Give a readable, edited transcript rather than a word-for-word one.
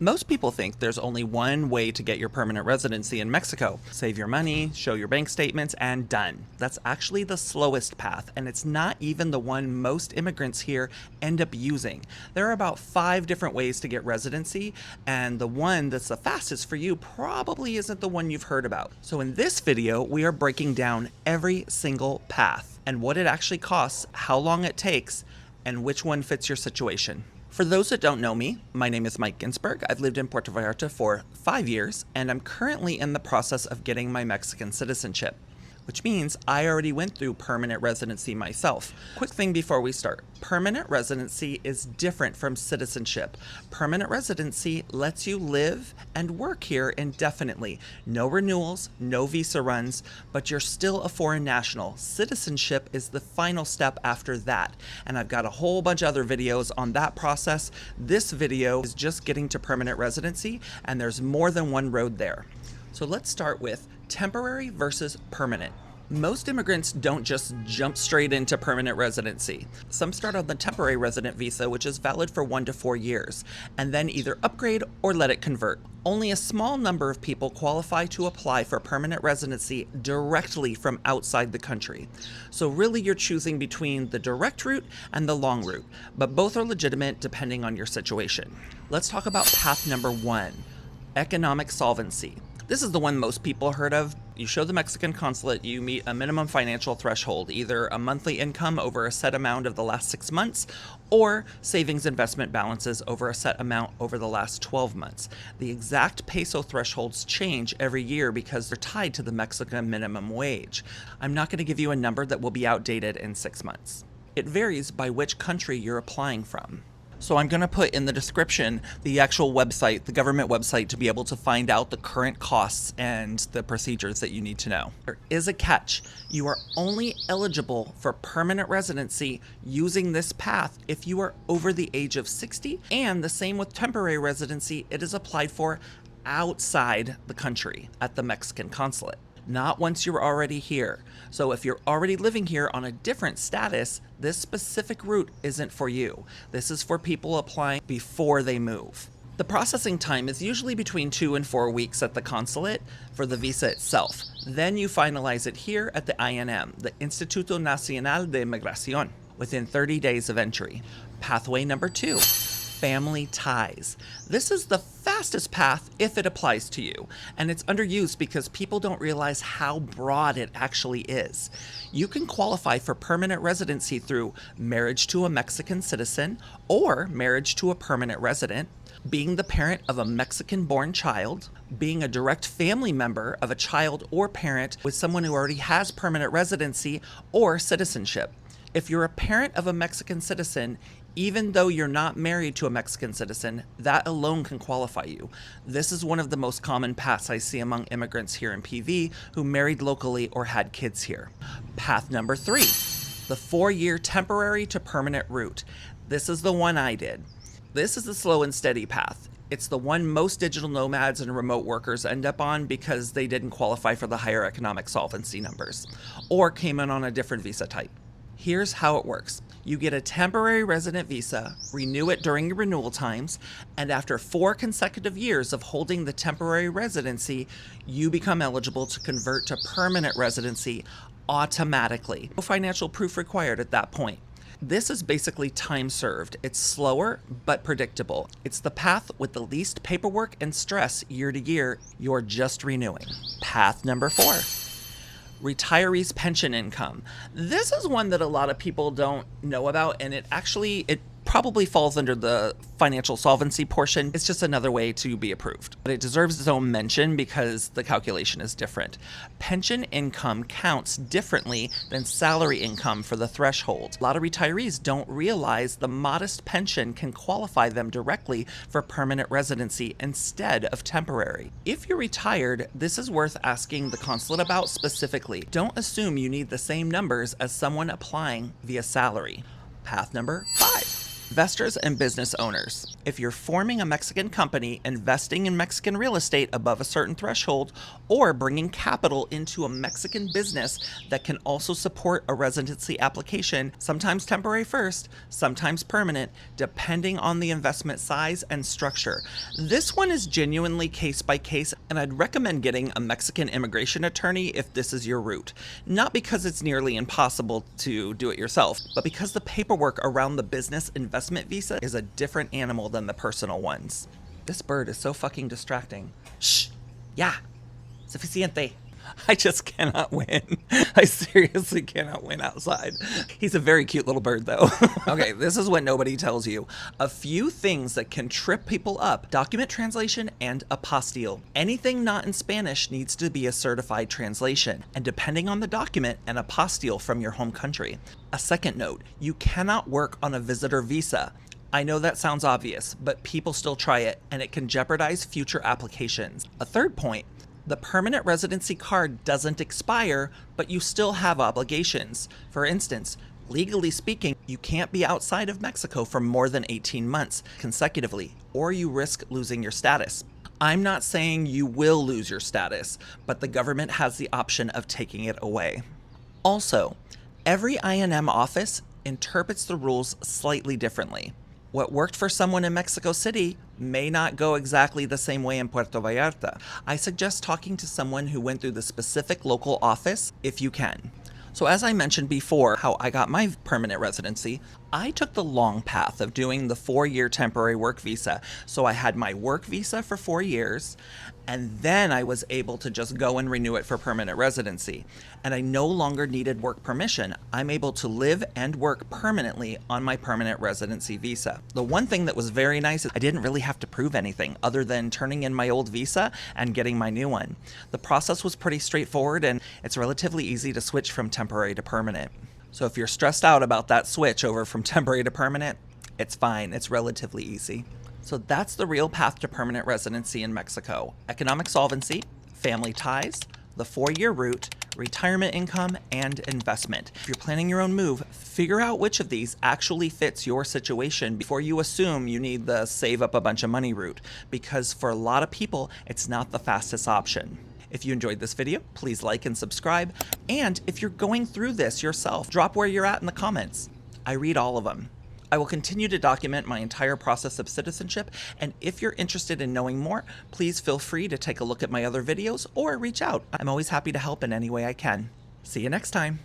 Most people think there's only one way to get your permanent residency in Mexico. Save your money, show your bank statements, and done. That's actually the slowest path, and it's not even the one most immigrants here end up using. There are about 5 different ways to get residency, and the one that's the fastest for you probably isn't the one you've heard about. So in this video, we are breaking down every single path, and what it actually costs, how long it takes, and which one fits your situation. For those that don't know me, my name is Mike Ginsberg. I've lived in Puerto Vallarta for 5 years, and I'm currently in the process of getting my Mexican citizenship, which means I already went through permanent residency myself. Quick thing before we start. Permanent residency is different from citizenship. Permanent residency lets you live and work here indefinitely. No renewals, no visa runs, but you're still a foreign national. Citizenship is the final step after that, and I've got a whole bunch of other videos on that process. This video is just getting to permanent residency, and there's more than one road there. So let's start with temporary versus permanent. Most immigrants don't just jump straight into permanent residency. Some start on the temporary resident visa, which is valid for 1 to 4 years, and then either upgrade or let it convert. Only a small number of people qualify to apply for permanent residency directly from outside the country. So really you're choosing between the direct route and the long route, but both are legitimate depending on your situation. Let's talk about path number 1, economic solvency. This is the one most people heard of. You show the Mexican consulate you meet a minimum financial threshold, either a monthly income over a set amount of the last 6 months, or savings investment balances over a set amount over the last 12 months. The exact peso thresholds change every year because they're tied to the Mexican minimum wage. I'm not going to give you a number that will be outdated in 6 months. It varies by which country you're applying from. So I'm going to put in the description the actual website, the government website, to be able to find out the current costs and the procedures that you need to know. There is a catch. You are only eligible for permanent residency using this path if you are over the age of 60, and the same with temporary residency. It is applied for outside the country at the Mexican consulate, not once you're already here. So if you're already living here on a different status, this specific route isn't for you. This is for people applying before they move. The processing time is usually between 2 and 4 weeks at the consulate for the visa itself. Then you finalize it here at the INM, the Instituto Nacional de Migración, within 30 days of entry. Pathway number 2. Family ties. This is the fastest path if it applies to you, and it's underused because people don't realize how broad it actually is. You can qualify for permanent residency through marriage to a Mexican citizen or marriage to a permanent resident, being the parent of a Mexican-born child, being a direct family member of a child or parent with someone who already has permanent residency or citizenship. If you're a parent of a Mexican citizen, even though you're not married to a Mexican citizen, that alone can qualify you. This is one of the most common paths I see among immigrants here in PV who married locally or had kids here. Path number 3, the 4-year temporary to permanent route. This is the one I did. This is the slow and steady path. It's the one most digital nomads and remote workers end up on because they didn't qualify for the higher economic solvency numbers or came in on a different visa type. Here's how it works. You get a temporary resident visa, renew it during your renewal times, and after 4 consecutive years of holding the temporary residency, you become eligible to convert to permanent residency automatically. No financial proof required at that point. This is basically time served. It's slower, but predictable. It's the path with the least paperwork and stress year to year. You're just renewing. Path number 4. Retirees' pension income. This is one that a lot of people don't know about, and it probably falls under the financial solvency portion. It's just another way to be approved. But it deserves its own mention because the calculation is different. Pension income counts differently than salary income for the threshold. A lot of retirees don't realize the modest pension can qualify them directly for permanent residency instead of temporary. If you're retired, this is worth asking the consulate about specifically. Don't assume you need the same numbers as someone applying via salary. Path number 5. Investors and business owners. If you're forming a Mexican company, investing in Mexican real estate above a certain threshold, or bringing capital into a Mexican business that can also support a residency application, sometimes temporary first, sometimes permanent, depending on the investment size and structure. This one is genuinely case by case, and I'd recommend getting a Mexican immigration attorney if this is your route. Not because it's nearly impossible to do it yourself, but because the paperwork around the business investment visa is a different animal than the personal ones. This bird is so fucking distracting. Shh! Yeah! Suficiente! I just cannot win. I seriously cannot win outside. He's a very cute little bird, though. Okay, this is what nobody tells you. A few things that can trip people up: document translation and apostille. Anything not in Spanish needs to be a certified translation, and depending on the document, an apostille from your home country. A second note: you cannot work on a visitor visa. I know that sounds obvious, but people still try it, and it can jeopardize future applications. A third point: the permanent residency card doesn't expire, but you still have obligations. For instance, legally speaking, you can't be outside of Mexico for more than 18 months consecutively, or you risk losing your status. I'm not saying you will lose your status, but the government has the option of taking it away. Also, every INM office interprets the rules slightly differently. What worked for someone in Mexico City may not go exactly the same way in Puerto Vallarta. I suggest talking to someone who went through the specific local office if you can. So as I mentioned before, how I got my permanent residency, I took the long path of doing the 4-year temporary work visa. So I had my work visa for 4 years, and then I was able to just go and renew it for permanent residency. And I no longer needed work permission. I'm able to live and work permanently on my permanent residency visa. The one thing that was very nice is I didn't really have to prove anything other than turning in my old visa and getting my new one. The process was pretty straightforward, and it's relatively easy to switch from temporary to permanent. So if you're stressed out about that switch over from temporary to permanent, it's fine. It's relatively easy. So that's the real path to permanent residency in Mexico: economic solvency, family ties, the 4-year route, retirement income, and investment. If you're planning your own move, figure out which of these actually fits your situation before you assume you need the save up a bunch of money route, because for a lot of people, it's not the fastest option. If you enjoyed this video, please like and subscribe. And if you're going through this yourself, drop where you're at in the comments. I read all of them. I will continue to document my entire process of citizenship, and if you're interested in knowing more, please feel free to take a look at my other videos or reach out. I'm always happy to help in any way I can. See you next time.